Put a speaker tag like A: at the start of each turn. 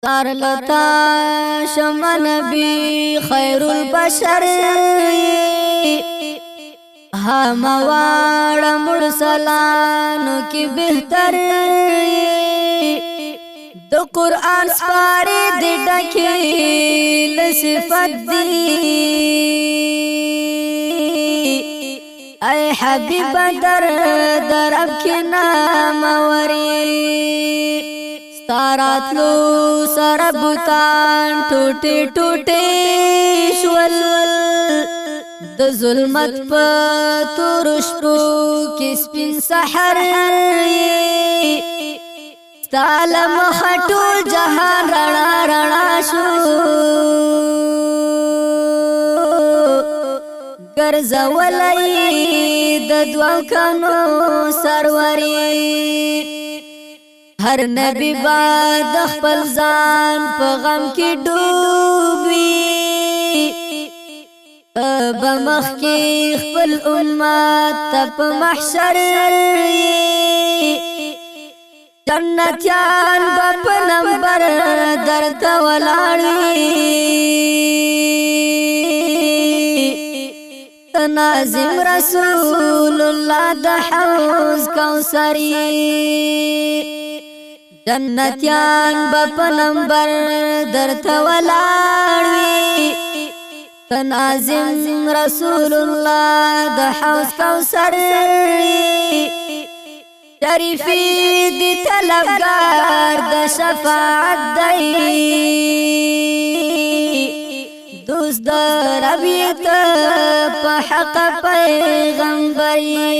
A: سارلتا شمع نبی خیر البشر هموار مرسلانو کی بہتر دو قرآن سپاری دی ڈکی لصفت دی اے حبیب در اب کی نام وری ستارات لو سربتان ٹوٹے ٹوٹے شول د ظلمت پا تورشپو کس پین سحر ستالم خطول جہان رنا رنا شو گرزولی ددوان کنو سروری ہر نبی بعد خپل ځان په غم کې ډوبي بمخ کې خپل امت ته په محشر جنتیان به په نمبر درته ولاړ وي ناظم رسول الله د حوض کوثري جنتیان بپ نمبر درته ولاړ وي ناظم رسول الله د حوض کوثر شریفی دی طلبگار د شفاعت دی دوست د ربیت په حق پیغمبری